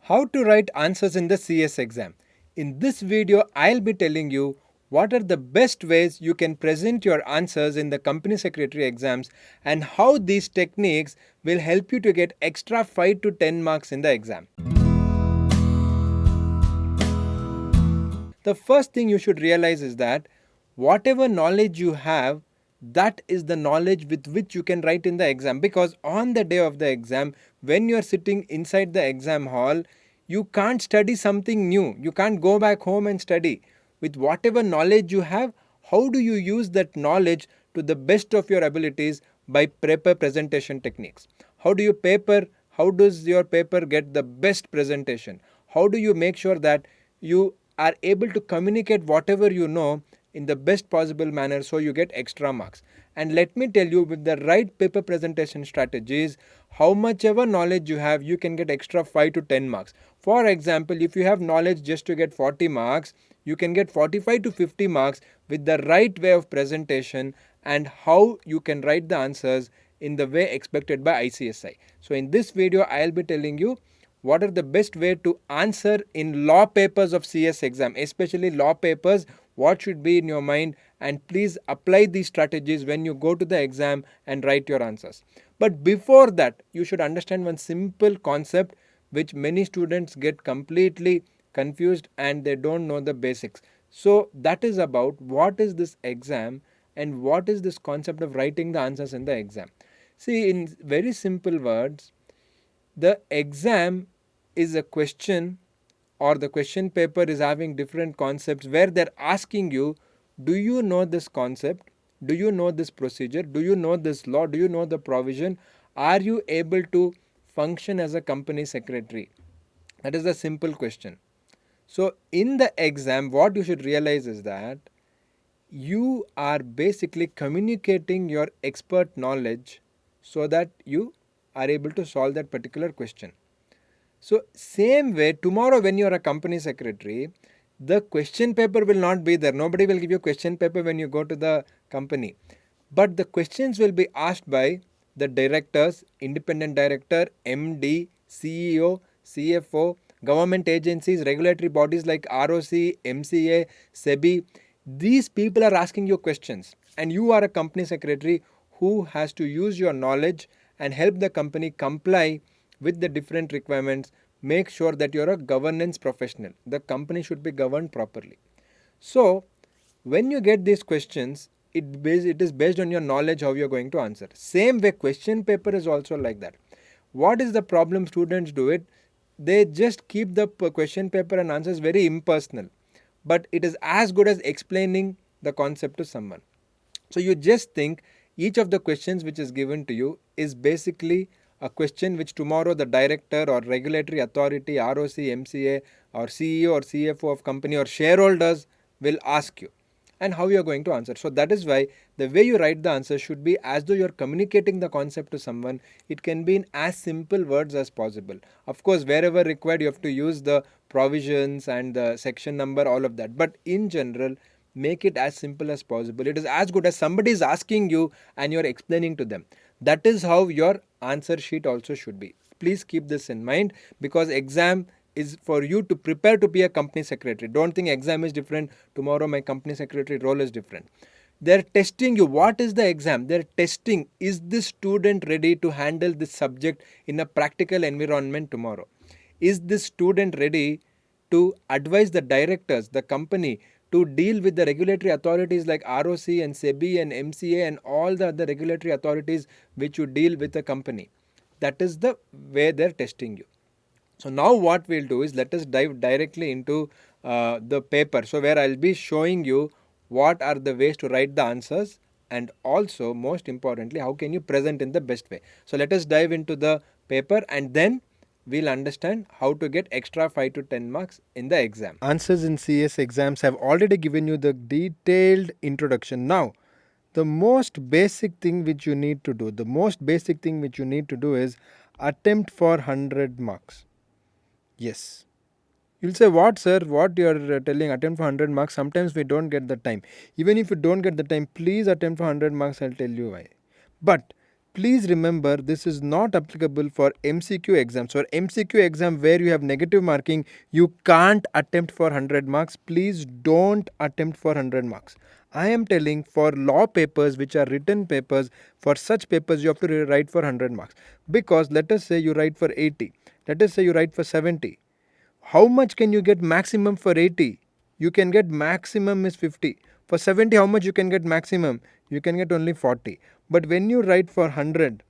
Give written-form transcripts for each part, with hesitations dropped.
How to write answers in the CS exam. In this video, I'll be telling you what are the best ways you can present your answers in the company secretary exams and how these techniques will help you to get extra 5 to 10 marks in the exam. The first thing you should realize is that whatever knowledge you have, that is the knowledge with which you can write in the exam, because on the day of the exam, when you are sitting inside the exam hall, you can't study something new. You can't go back home and study. With whatever knowledge you have, how do you use that knowledge to the best of your abilities by paper presentation techniques? How does your paper get the best presentation? How do you make sure that you are able to communicate whatever you know in the best possible manner so you get extra marks? And let me tell you, with the right paper presentation strategies, how much ever knowledge you have, you can get extra 5 to 10 marks. For example, if you have knowledge just to get 40 marks, you can get 45 to 50 marks with the right way of presentation and how you can write the answers in the way expected by ICSI. So in this video, I'll be telling you what are the best way to answer in law papers of CS exam, especially law papers, what should be in your mind, and please apply these strategies when you go to the exam and write your answers. But before that, you should understand one simple concept which many students get completely confused and they don't know the basics. So that is about what is this exam and what is this concept of writing the answers in the exam. See, in very simple words, the exam is a question, or the question paper is having different concepts where they're asking you, do you know this concept? Do you know this procedure? Do you know this law? Do you know the provision? Are you able to function as a company secretary? That is a simple question. So in the exam, what you should realize is that you are basically communicating your expert knowledge so that you are able to solve that particular question. So same way, tomorrow when you are a company secretary, the question paper will not be there. Nobody will give you question paper when you go to the company. But the questions will be asked by the directors, independent director, MD, CEO, CFO, government agencies, regulatory bodies like ROC, MCA, SEBI. These people are asking you questions, and you are a company secretary who has to use your knowledge and help the company comply with the different requirements. Make sure that you're a governance professional. The company should be governed properly. So when you get these questions, it is based on your knowledge how you're going to answer. Same way, question paper is also like that. What is the problem students do it? They just keep the question paper and answers very impersonal. But it is as good as explaining the concept to someone. So you just think each of the questions which is given to you is basically a question which tomorrow the director or regulatory authority, ROC, MCA, or CEO or CFO of company or shareholders will ask you, and how you are going to answer. So that is why the way you write the answer should be as though you are communicating the concept to someone. It can be in as simple words as possible. Of course, wherever required, you have to use the provisions and the section number, all of that. But in general, make it as simple as possible. It is as good as somebody is asking you and you are explaining to them. That is how your answer sheet also should be. Please keep this in mind, because exam is for you to prepare to be a company secretary. Don't think exam is different. Tomorrow my company secretary role is different. They're testing you. What is the exam? They're testing, is this student ready to handle this subject in a practical environment tomorrow? Is this student ready to advise the directors, the company, to deal with the regulatory authorities like ROC and SEBI and MCA and all the other regulatory authorities which you deal with the company? That is the way they're testing you. So now what we'll do is, let us dive directly into the paper. So where I'll be showing you what are the ways to write the answers, and also most importantly, how can you present in the best way. So let us dive into the paper and then we'll understand how to get extra 5 to 10 marks in the exam. Answers in CS exams have already given you the detailed introduction. Now, the most basic thing which you need to do, is attempt for 100 marks. Yes. You'll say, what sir, what you're telling, attempt for 100 marks, sometimes we don't get the time. Even if you don't get the time, please attempt for 100 marks, I'll tell you why. But Please remember, this is not applicable for MCQ exams. For MCQ exam where you have negative marking, you can't attempt for 100 marks. Please don't attempt for 100 marks. I am telling, for law papers which are written papers, for such papers you have to write for 100 marks. Because let us say you write for 80, let us say you write for 70. How much can you get maximum for 80? You can get maximum is 50. For 70, how much you can get maximum? You can get only 40. But when you write for 100,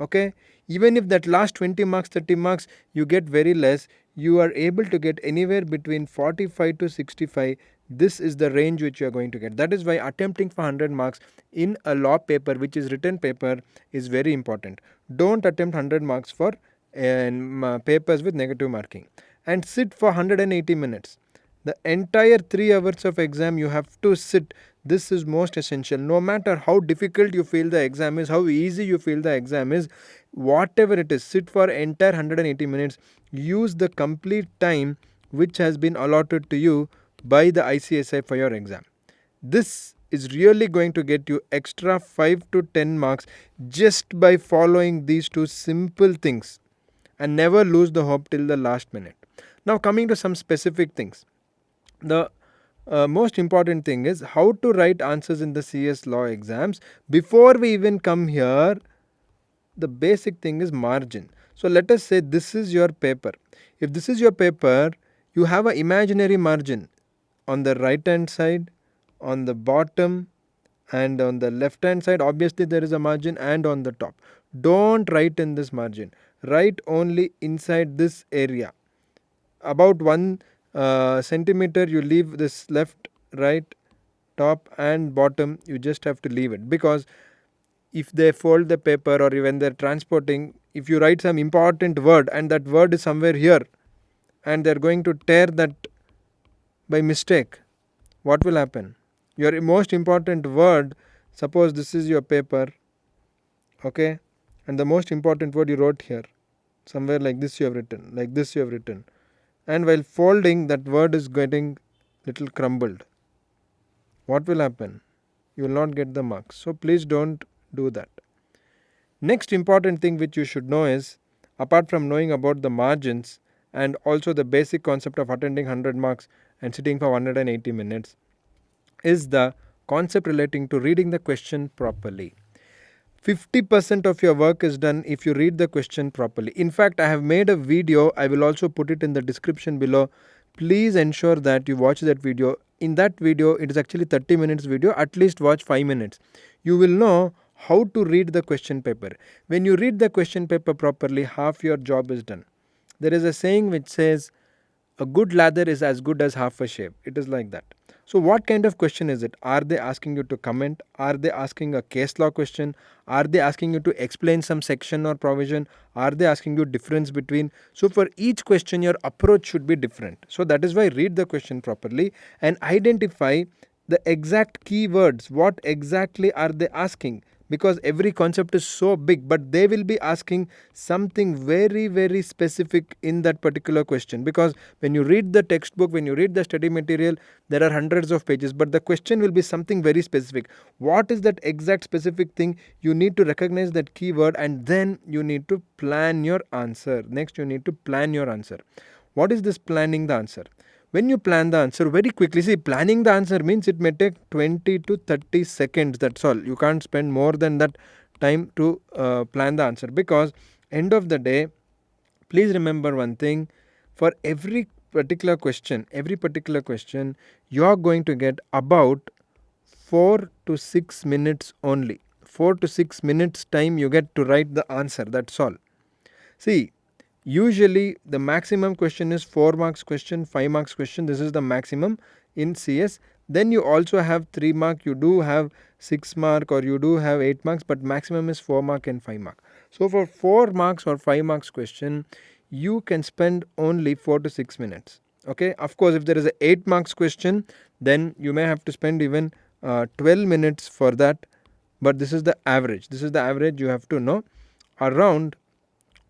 okay, even if that last 20 marks, 30 marks, you get very less, you are able to get anywhere between 45 to 65. This is the range which you are going to get. That is why attempting for 100 marks in a law paper, which is written paper, is very important. Don't attempt 100 marks for papers with negative marking. And sit for 180 minutes. The entire 3 hours of exam you have to sit. This is most essential. No matter how difficult you feel the exam is, how easy you feel the exam is, whatever it is, sit for entire 180 minutes. Use the complete time which has been allotted to you by the ICSI for your exam. This is really going to get you extra 5 to 10 marks just by following these two simple things. And never lose the hope till the last minute. Now coming to some specific things. The most important thing is how to write answers in the CS law exams. Before we even come here, the basic thing is margin. So let us say this is your paper. If this is your paper, you have an imaginary margin on the right hand side, on the bottom, and on the left hand side. Obviously there is a margin, and on the top. Don't write in this margin. Write only inside this area. About 1 centimeter you leave this left, right, top and bottom. You just have to leave it, because if they fold the paper or when they're transporting, if you write some important word and that word is somewhere here and they're going to tear that by mistake, what will happen? Your most important word, suppose this is your paper, okay, and the most important word you wrote here, somewhere like this you have written, like this you have written, and while folding that word is getting little crumbled. What will happen? You will not get the marks. So please don't do that. Next important thing which you should know is, apart from knowing about the margins and also the basic concept of attending 100 marks and sitting for 180 minutes, is the concept relating to reading the question properly. 50% of your work is done if you read the question properly. In fact, I have made a video. I will also put it in the description below. Please ensure that you watch that video. In that video, it is actually 30 minutes video. At least watch 5 minutes. You will know how to read the question paper. When you read the question paper properly, half your job is done. There is a saying which says, a good lather is as good as half a shave. It is like that. So what kind of question is it? Are they asking you to comment? Are they asking a case law question? Are they asking you to explain some section or provision? Are they asking you difference between? So for each question your approach should be different. So that is why read the question properly and identify the exact keywords. What exactly are they asking? Because every concept is so big, but they will be asking something very, very specific in that particular question. Because when you read the textbook, when you read the study material, there are hundreds of pages, but the question will be something very specific. What is that exact specific thing? You need to recognize that keyword, and then you need to plan your answer. Next, you need to plan your answer. What is this planning the answer? When you plan the answer very quickly, see, planning the answer means it may take 20 to 30 seconds. That's all. You can't spend more than that time to plan the answer, because end of the day, please remember one thing. For every particular question, you are going to get about 4 to 6 minutes only. 4 to 6 minutes time you get to write the answer. That's all. See, usually the maximum question is 4 marks question, 5 marks question. This is the maximum in CS. Then you also have 3 mark, you do have 6 mark, or you do have 8 marks, but maximum is 4 mark and 5 mark. So for 4 marks or 5 marks question, you can spend only 4 to 6 minutes. Okay, of course, if there is a 8 marks question, then you may have to spend even 12 minutes for that. But this is the average. This is the average. You have to know around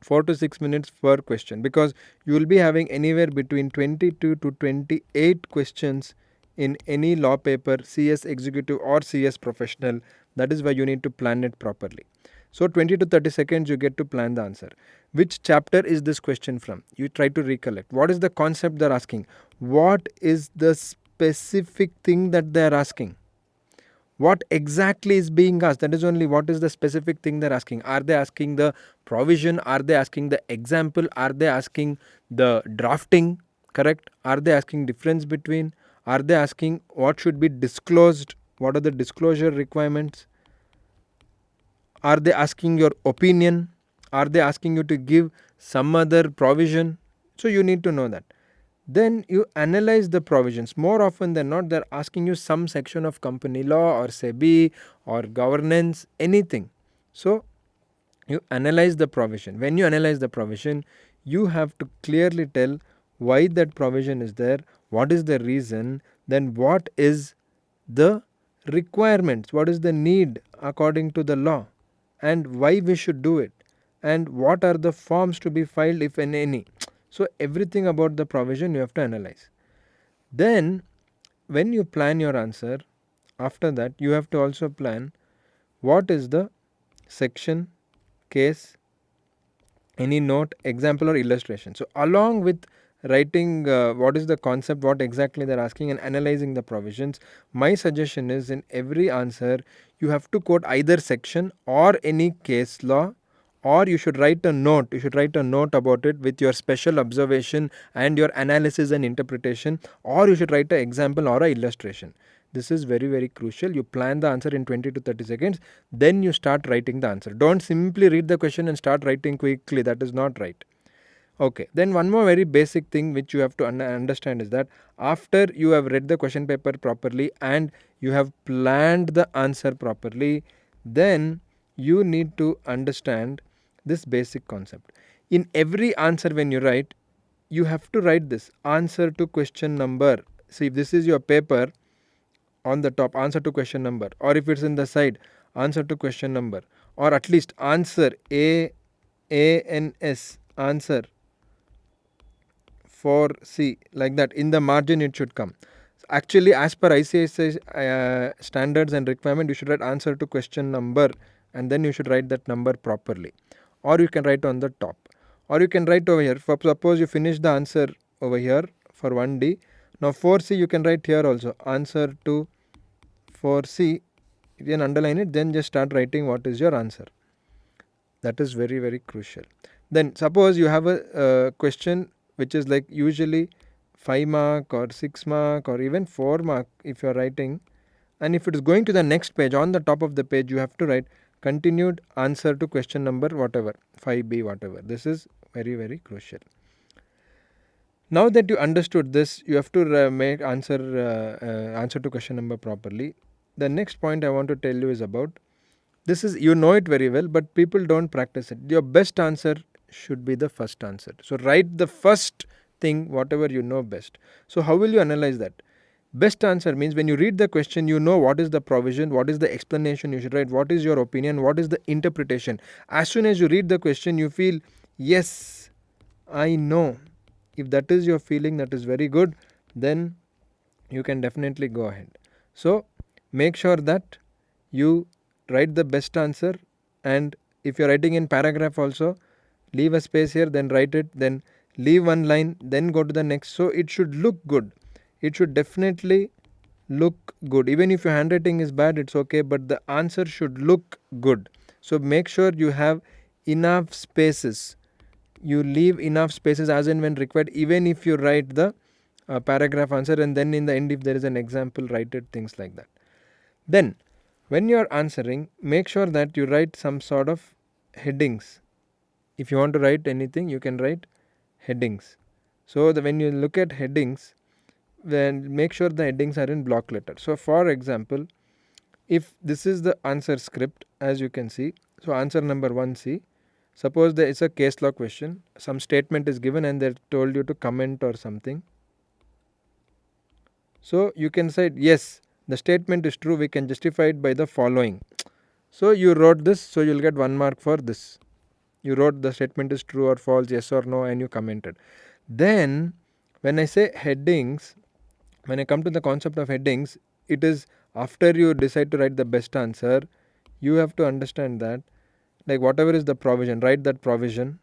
4 to 6 minutes per question, because you will be having anywhere between 22 to 28 questions in any law paper, CS executive or CS professional. That is why you need to plan it properly. So 20 to 30 seconds you get to plan the answer. Which chapter is this question from? You try to recollect. What is the concept they're asking? What is the specific thing that they're asking? What exactly is being asked? That is only what is the specific thing they're asking. Are they asking the provision? Are they asking the example? Are they asking the drafting? Correct? Are they asking difference between? Are they asking what should be disclosed? What are the disclosure requirements? Are they asking your opinion? Are they asking you to give some other provision? So you need to know that. Then you analyze the provisions. More often than not, they're asking you some section of company law or SEBI or governance, anything. So you analyze the provision. When you analyze the provision, you have to clearly tell why that provision is there, what is the reason, then what is the requirements, what is the need according to the law, and why we should do it, and what are the forms to be filed if any. So everything about the provision you have to analyze. Then when you plan your answer, after that you have to also plan what is the section, case, any note, example or illustration. So along with writing what is the concept, what exactly they're asking, and analyzing the provisions, my suggestion is in every answer you have to quote either section or any case law, or you should write a note. You should write a note about it with your special observation and your analysis and interpretation, or you should write an example or an illustration. This is very, very crucial. You plan the answer in 20 to 30 seconds, then you start writing the answer. Don't simply read the question and start writing quickly. That is not right. Okay, then one more very basic thing which you have to understand is that after you have read the question paper properly and you have planned the answer properly, then you need to understand this basic concept. In every answer when you write, you have to write this answer to question number. See, if this is your paper, on the top answer to question number, or if it's in the side answer to question number, or at least answer ANS, answer for C, like that. In the margin it should come. Actually, as per ICSI standards and requirement, you should write answer to question number and then you should write that number properly, or you can write on the top, or you can write over here. For suppose you finish the answer over here for 1D, now 4C you can write here also, answer to 4C. You can underline it, then just start writing what is your answer. That is very, very crucial. Then suppose you have a question which is like usually 5 mark or 6 mark or even 4 mark if you are writing, and if it is going to the next page, on the top of the page you have to write continued answer to question number whatever, 5B whatever. This is very, very crucial. Now that you understood this, you have to make answer to question number properly. The next point I want to tell you is about, this is, you know it very well, but people don't practice it. Your best answer should be the first answer. So write the first thing, whatever you know best. So how will you analyze that? Best answer means when you read the question, you know what is the provision, what is the explanation you should write, what is your opinion, what is the interpretation. As soon as you read the question, you feel, yes, I know. If that is your feeling, that is very good. Then you can definitely go ahead. So make sure that you write the best answer, and if you're writing in paragraph also, leave a space here, then write it, then leave one line, then go to the next. So it should look good. It should definitely look good. Even if your handwriting is bad, it's okay, but the answer should look good. So make sure you have enough spaces. You leave enough spaces as and when required, even if you write the paragraph answer, and then in the end if there is an example, write it, things like that. Then when you are answering, make sure that you write some sort of headings. If you want to write anything, you can write headings. So when you look at headings, then make sure the headings are in block letter. So for example, if this is the answer script, as you can see, so answer number 1C, suppose there is a case law question, some statement is given and they told you to comment or something. So you can say, yes, the statement is true, we can justify it by the following. So you wrote this, so you will get 1 mark for this. You wrote the statement is true or false, yes or no, and you commented. Then when I say headings, when I come to the concept of headings, it is after you decide to write the best answer, you have to understand that like whatever is the provision, write that provision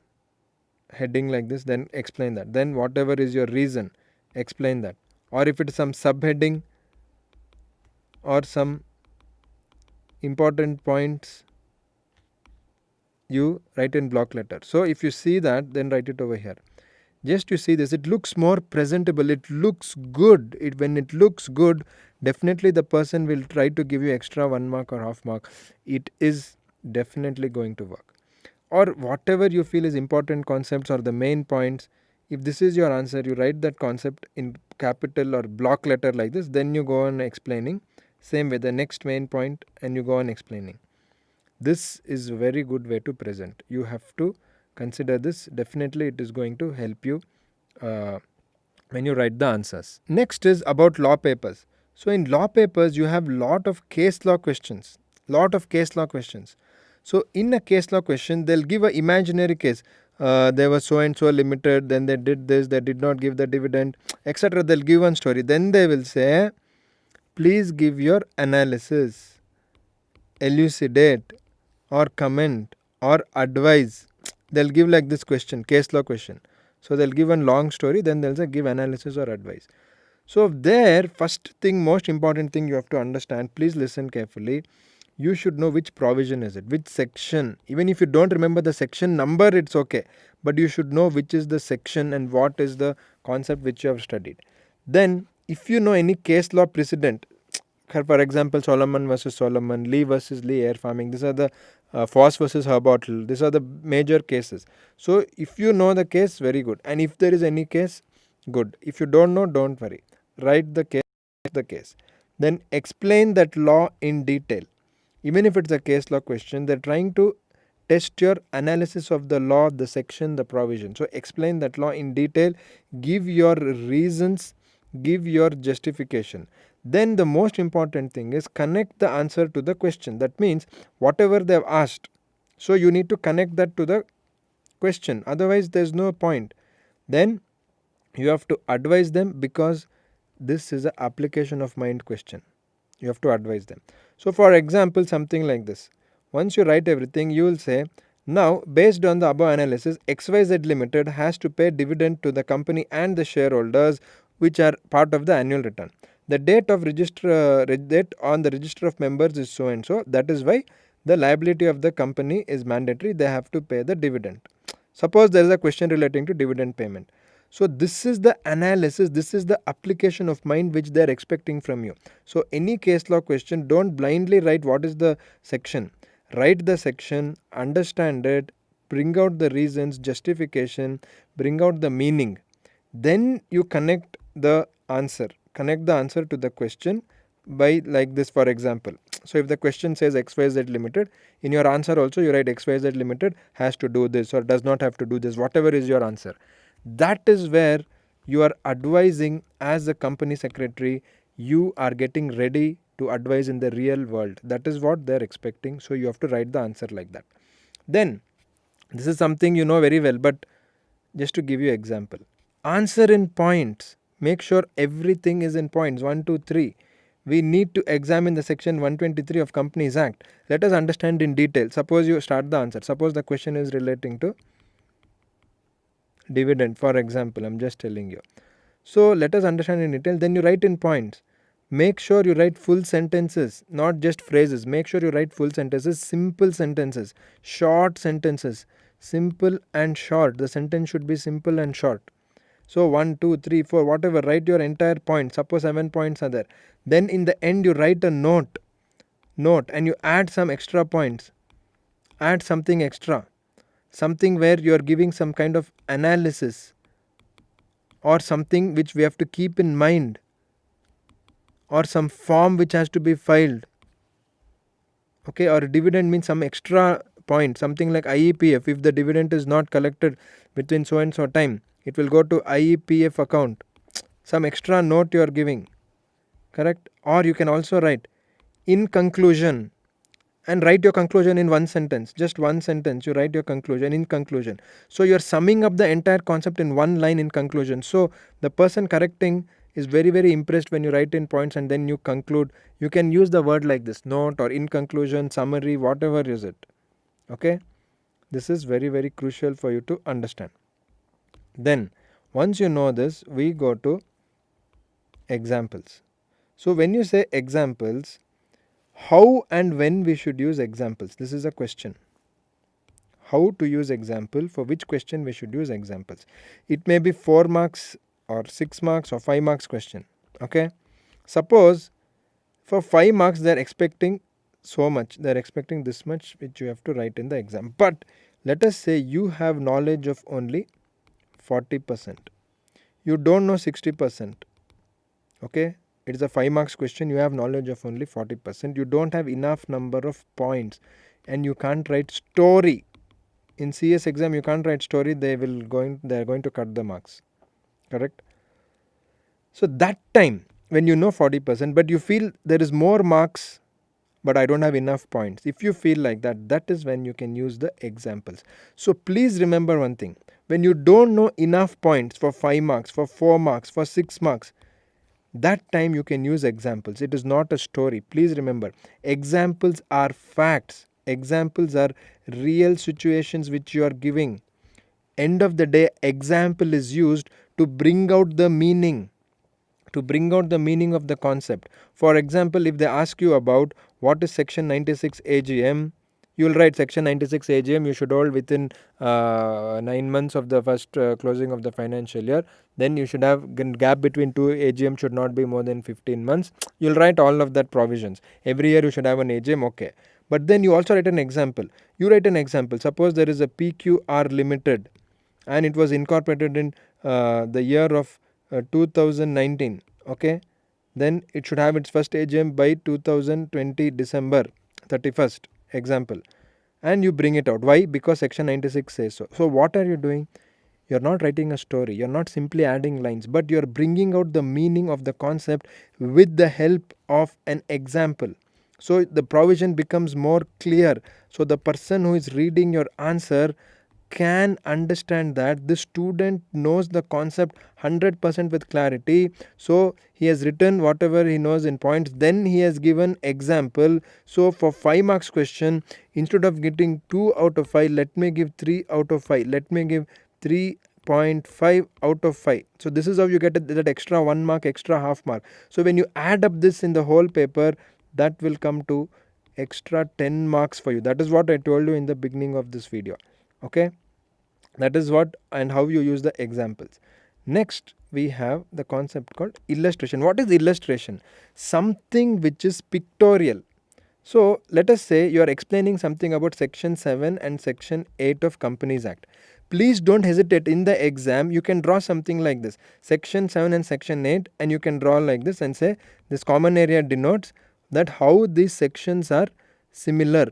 heading like this, then explain that. Then whatever is your reason, explain that. Or if it is some subheading or some important points, you write in block letter. So if you see that, then write it over here. Just you see this, it looks more presentable, it looks good. When it looks good, definitely the person will try to give you extra 1 mark or half mark. It is definitely going to work. Or whatever you feel is important concepts or the main points, if this is your answer, you write that concept in capital or block letter like this, then you go on explaining. Same way the next main point and you go on explaining. This is a very good way to present. You have to consider this. Definitely it is going to help you when you write the answers. Next is about law papers. So in law papers you have lot of case law questions. So in a case law question they'll give an imaginary case. There was so and so limited, then they did this, they did not give the dividend, etc. They'll give one story. Then they will say, please give your analysis, elucidate or comment or advise. They'll give like this question, case law question. So they'll give one long story, then they'll say give analysis or advice. So there, first thing, most important thing you have to understand, please listen carefully. You should know which provision is it, which section. Even if you don't remember the section number, it's okay. But you should know which is the section and what is the concept which you have studied. Then, if you know any case law precedent, for example, Solomon versus Solomon, Lee versus Lee air farming, these are the Foss versus Herbottle, these are the major cases. So, if you know the case, very good. And if there is any case, good. If you don't know, don't worry. Write the case. Then explain that law in detail. Even if it's a case law question, they're trying to test your analysis of the law, the section, the provision. So explain that law in detail, give your reasons, give your justification. Then the most important thing is connect the answer to the question. That means whatever they've asked, so you need to connect that to the question, otherwise there's no point. Then you have to advise them, because this is an application of mind question. You have to advise them. So for example, something like this. Once you write everything, you will say, now based on the above analysis, XYZ Limited has to pay dividend to the company and the shareholders which are part of the annual return. The date on the register of members is so and so. That is why the liability of the company is mandatory. They have to pay the dividend. Suppose there is a question relating to dividend payment. So this is the analysis, this is the application of mind which they are expecting from you. So any case law question, don't blindly write what is the section. Write the section, understand it, bring out the reasons, justification, bring out the meaning. Then you connect the answer to the question by like this, for example. So if the question says XYZ Limited, in your answer also you write XYZ Limited has to do this or does not have to do this, whatever is your answer. That is where you are advising as a company secretary. You are getting ready to advise in the real world. That is what they are expecting. So you have to write the answer like that. Then this is something you know very well, but just to give you example, answer in points. Make sure everything is in points 1, 2, 3. We need to examine the section 123 of Companies Act. Let us understand in detail. Suppose you start the answer. Suppose the question is relating to dividend, for example. I'm just telling you. So let us understand in detail. Then you write in points. Make sure you write full sentences, not just phrases. Make sure you write full sentences, simple sentences, short sentences, simple and short. The sentence should be simple and short. So 1, 2, 3, 4, whatever, write your entire point. Suppose 7 points are there. Then in the end you write a note and you add some extra points. Add something extra. Something where you are giving some kind of analysis or something which we have to keep in mind, or some form which has to be filed. Okay, or dividend means some extra point, something like IEPF. If the dividend is not collected within so and so time, it will go to IEPF account. Some extra note you are giving, correct? Or you can also write in conclusion, and write your conclusion in one sentence. Just one sentence you write your conclusion in conclusion. So you are summing up the entire concept in one line in conclusion. So the person correcting is very, very impressed when you write in points and then you conclude. You can use the word like this, note or in conclusion, summary, whatever is it. Okay. This is very, very crucial for you to understand. Then once you know this, we go to examples. So when you say examples, how and when we should use examples? This is a question. How to use example, for which question we should use examples. It may be 4 marks or 6 marks or 5 marks question. Okay. Suppose for 5 marks they are expecting so much, they are expecting this much which you have to write in the exam. But let us say you have knowledge of only 40%. You don't know 60%. Okay. It is a 5 marks question, you have knowledge of only 40%. You don't have enough number of points and you can't write story. In CS exam you can't write story, they are going to cut the marks. Correct? So that time when you know 40% but you feel there is more marks but I don't have enough points. If you feel like that, that is when you can use the examples. So please remember one thing. When you don't know enough points for 5 marks, for 4 marks, for 6 marks, that time you can use examples. It is not a story. Please remember, examples are facts. Examples are real situations which you are giving. End of the day, example is used to bring out the meaning. To bring out the meaning of the concept. For example, if they ask you about what is section 96 AGM, you will write section 96 AGM you should hold within 9 months of the first closing of the financial year. Then you should have gap between 2 AGM should not be more than 15 months. You will write all of that provisions. Every year you should have an AGM, okay. But then you also write an example. You write an example. Suppose there is a PQR Limited and it was incorporated in the year of 2019. Okay, then it should have its first AGM by 2020 December 31st, example, and you bring it out. Why? Because section 96 says so. So what are you doing? You're not writing a story, you're not simply adding lines, but you're bringing out the meaning of the concept with the help of an example. So the provision becomes more clear. So the person who is reading your answer can understand that the student knows the concept 100% with clarity. So he has written whatever he knows in points, then he has given example. So for 5 marks question, instead of getting 2 out of 5, let me give 3 out of 5, let me give 3.5 out of 5. So this is how you get that extra 1 mark, extra half mark. So when you add up this in the whole paper, that will come to extra 10 marks for you. That is what I told you in the beginning of this video. Okay, that is what and how you use the examples. Next we have the concept called illustration. What is illustration? Something which is pictorial. So let us say you are explaining something about section 7 and section 8 of Companies Act. Please don't hesitate. In the exam you can draw something like this, section 7 and section 8, and you can draw like this and say this common area denotes that how these sections are similar.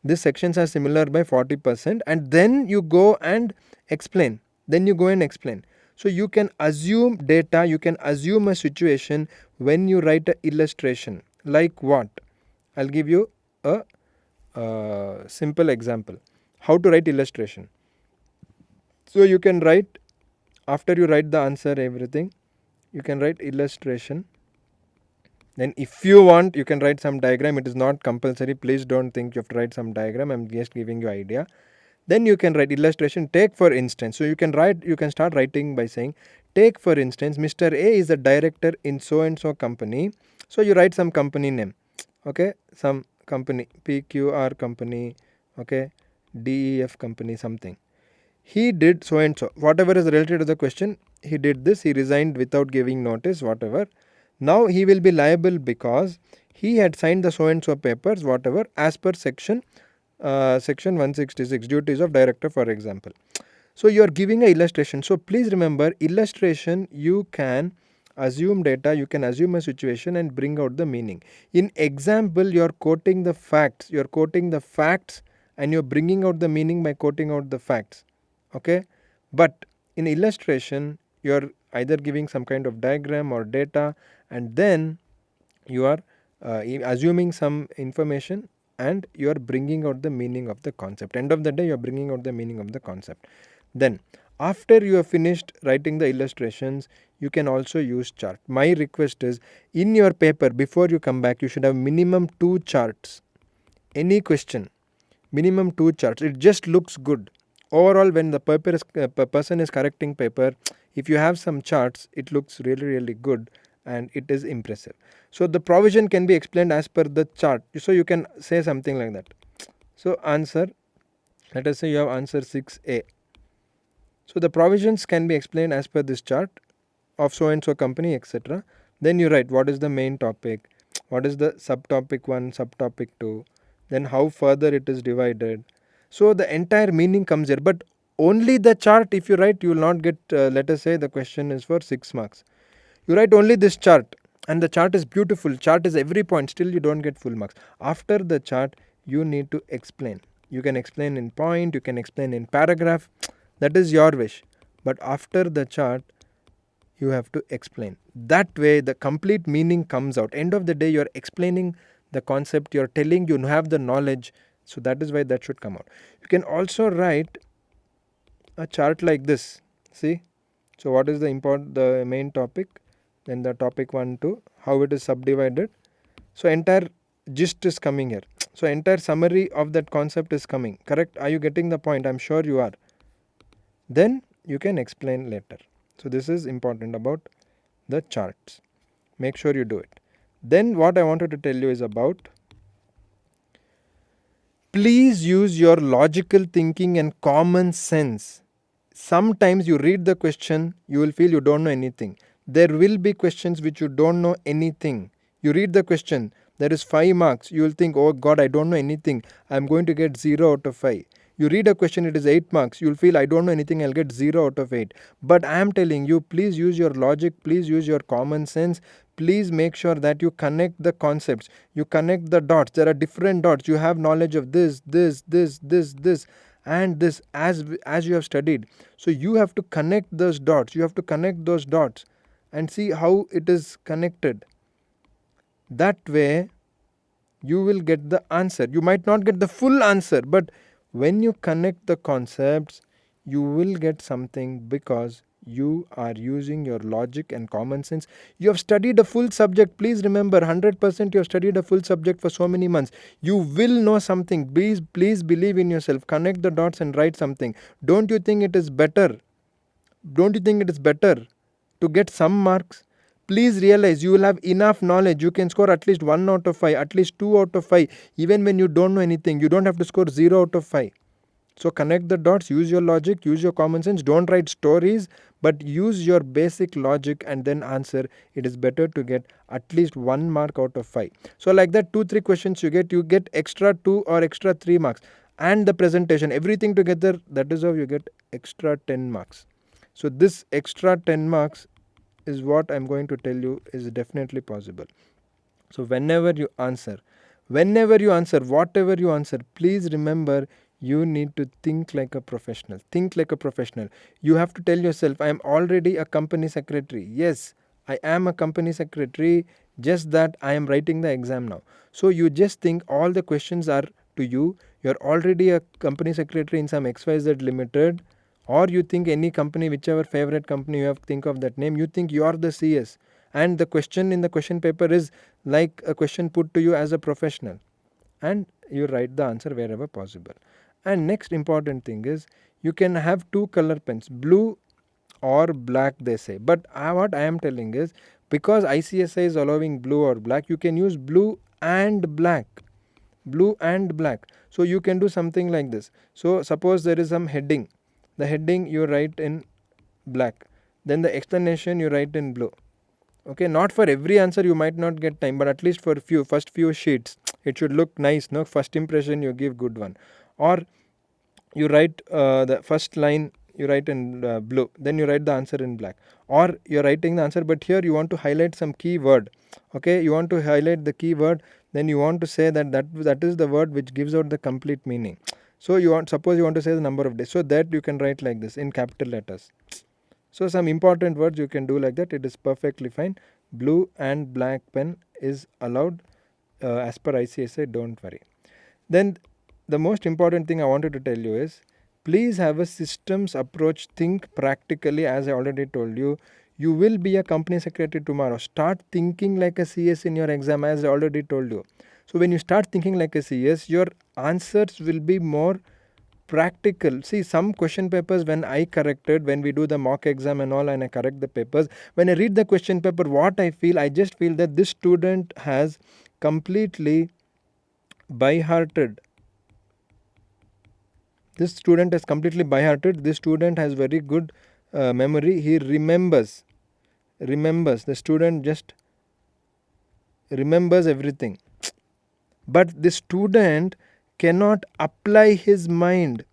These sections are similar by 40%, and then you go and explain. So you can assume data, you can assume a situation when you write an illustration. Like what? I'll give you a simple example. How to write illustration. So you can write, after you write the answer, everything, you can write illustration. Then if you want, you can write some diagram. It is not compulsory. Please don't think you have to write some diagram. I'm just giving you idea. Then you can write illustration. Take for instance. So you can start writing by saying, take for instance, Mr. A is a director in so and so company. So you write some company name. Okay, some company, PQR company, okay, DEF company, something. He did so and so. Whatever is related to the question, he did this, he resigned without giving notice, whatever. Now he will be liable because he had signed the so and so papers, whatever, as per section 166, duties of director, for example. So you are giving an illustration. So please remember, illustration, you can assume data, you can assume a situation and bring out the meaning. In example, you are quoting the facts, and you are bringing out the meaning by quoting out the facts. Okay, but in illustration you are either giving some kind of diagram or data, and then you are assuming some information and you are bringing out the meaning of the concept. End of the day, you are bringing out the meaning of the concept. Then after you have finished writing the illustrations, you can also use chart. My request is, in your paper, before you come back, you should have minimum 2 charts. Any question, minimum 2 charts. It just looks good. Overall, when the person is correcting paper, if you have some charts, it looks really, really good and it is impressive. So the provision can be explained as per the chart. So you can say something like that. So answer, let us say you have answer 6A. So the provisions can be explained as per this chart of so and so company, etc. Then you write what is the main topic, what is the subtopic 1, subtopic 2, then how further it is divided. So the entire meaning comes here, but only the chart if you write, you will not get, let us say the question is for 6 marks. You write only this chart and the chart is beautiful, chart is every point, still you don't get full marks. After the chart, you need to explain. You can explain in point, you can explain in paragraph, that is your wish. But after the chart, you have to explain. That way the complete meaning comes out. End of the day, you're explaining the concept, you're telling you have the knowledge. So that is why that should come out. You can also write a chart like this. See, so what is the main topic, then the topic 1, 2, how it is subdivided. So entire gist is coming here. So entire summary of that concept is coming. Correct? Are you getting the point? I'm sure you are. Then you can explain later. So this is important about the charts. Make sure you do it. Then what I wanted to tell you is about, please use your logical thinking and common sense. Sometimes you read the question, you will feel you don't know anything. There will be questions which you don't know anything. You read the question, there is 5 marks, you will think, oh God, I don't know anything, I am going to get 0 out of 5. You read a question, it is 8 marks, you will feel I don't know anything, I'll get 0 out of 8. But I am telling you, please use your logic, please use your common sense, please make sure that you connect the concepts, you connect the dots. There are different dots, you have knowledge of this, and this as you have studied. So you have to connect those dots, you have to connect those dots and see how it is connected. That way you will get the answer. You might not get the full answer, but when you connect the concepts, you will get something because you are using your logic and common sense. You have studied a full subject. Please remember, 100% you have studied a full subject for so many months. You will know something. Please believe in yourself. Connect the dots and write something. Don't you think it is better? Don't you think it is better to get some marks? Please realize you will have enough knowledge. You can score at least 1 out of 5, at least 2 out of 5. Even when you don't know anything, you don't have to score 0 out of 5. So connect the dots, use your logic, use your common sense. Don't write stories, but use your basic logic and then answer. It is better to get at least 1 mark out of 5. So like that, 2-3 questions you get extra 2 or extra 3 marks. And the presentation, everything together, that is how you get extra 10 marks. So this extra 10 marks is what I'm going to tell you is definitely possible. So whenever you answer, whatever you answer, please remember, you need to think like a professional. Think like a professional. You have to tell yourself, I am already a company secretary. Yes, I am a company secretary, just that I am writing the exam now. So you just think all the questions are to you. You're already a company secretary in some XYZ Limited, or you think any company, whichever favorite company you have, think of that name, you think you are the CS, and the question in the question paper is like a question put to you as a professional, and you write the answer wherever possible. And next important thing is, you can have 2 color pens, blue or black, they say, but what I am telling is, because ICSI is allowing blue or black, you can use blue and black. So you can do something like this. So suppose there is some heading, the heading you write in black, then the explanation you write in blue. Okay, not for every answer you might not get time, but at least for first few sheets it should look nice, no? First impression you give good one. Or you write the first line you write in blue, then you write the answer in black. Or you're writing the answer, but here you want to highlight some key word. Okay, you want to highlight the key word, then you want to say that is the word which gives out the complete meaning. So suppose you want to say the number of days, so that you can write like this in capital letters. So some important words you can do like that. It is perfectly fine. Blue and black pen is allowed as per ICSI, don't worry. Then the most important thing I wanted to tell you is, please have a systems approach, think practically. As I already told you, you will be a company secretary tomorrow. Start thinking like a CS in your exam, as I already told you. So when you start thinking like a CS, your answers will be more practical. See, some question papers, when I corrected, when we do the mock exam and all, and I correct the papers, when I read the question paper, what I just feel that this student has completely by hearted. This student is completely by hearted. This student has very good memory. He remembers. The student just remembers everything. But the student cannot apply his mind.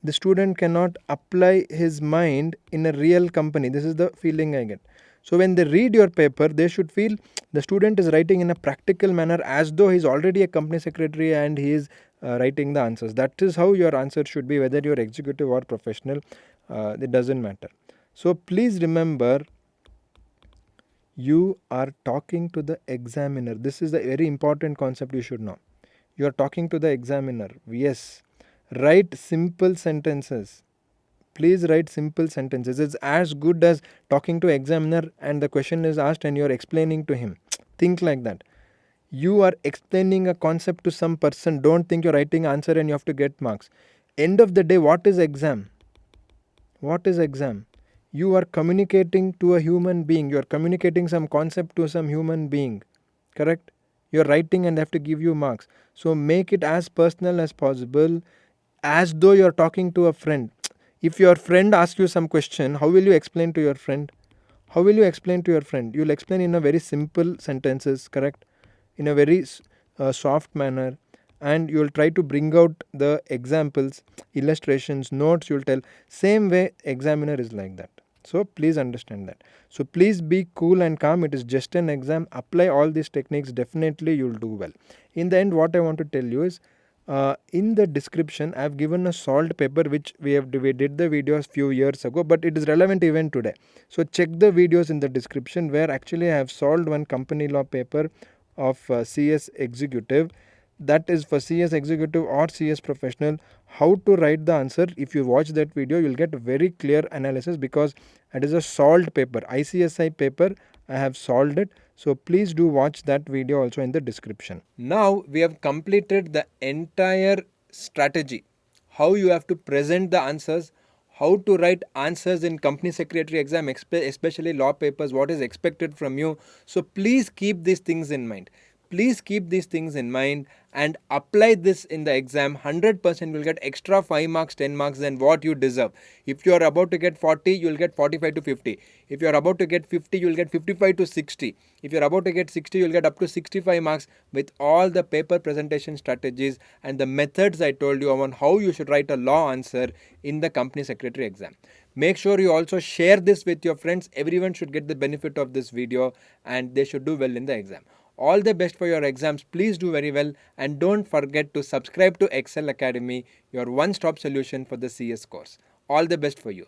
The student cannot apply his mind in a real company. This is the feeling I get. So when they read your paper, they should feel the student is writing in a practical manner as though he is already a company secretary and he is writing the answers. That is how your answer should be, whether you are executive or professional. It doesn't matter. So please remember, you are talking to the examiner. This is the very important concept you should know. You are talking to the examiner. Yes. Write simple sentences. Please write simple sentences. It's as good as talking to examiner and the question is asked and you are explaining to him. Think like that. You are explaining a concept to some person. Don't think you're writing answer and you have to get marks. End of the day, what is exam? What is exam? You are communicating to a human being. You are communicating some concept to some human being. Correct? You are writing and they have to give you marks. So make it as personal as possible, as though you are talking to a friend. If your friend asks you some question, how will you explain to your friend? How will you explain to your friend? You will explain in a very simple sentences, correct? In a very soft manner, and you will try to bring out the examples, illustrations, notes. You will tell same way examiner is like that. So please understand that. So please be cool and calm. It is just an exam. Apply all these techniques. Definitely you will do well. In the end, what I want to tell you is, in the description I have given a solved paper which we did the videos few years ago, but it is relevant even today. So check the videos in the description where actually I have solved one company law paper of CS executive. That is for CS executive or CS professional. How to write the answer, if you watch that video you will get a very clear analysis, because it is a solved paper, ICSI paper. I have solved it. So please do watch that video also in the description. Now we have completed the entire strategy. How you have to present the answers, how to write answers in company secretary exam, especially law papers, what is expected from you. So please keep these things in mind. Please keep these things in mind and apply this in the exam. 100% will get extra 5 marks, 10 marks than what you deserve. If you are about to get 40, you will get 45 to 50. If you are about to get 50, you will get 55 to 60. If you are about to get 60, you will get up to 65 marks with all the paper presentation strategies and the methods I told you on how you should write a law answer in the company secretary exam. Make sure you also share this with your friends. Everyone should get the benefit of this video and they should do well in the exam. All the best for your exams. Please do very well and don't forget to subscribe to Excel Academy, your one-stop solution for the CS course. All the best for you.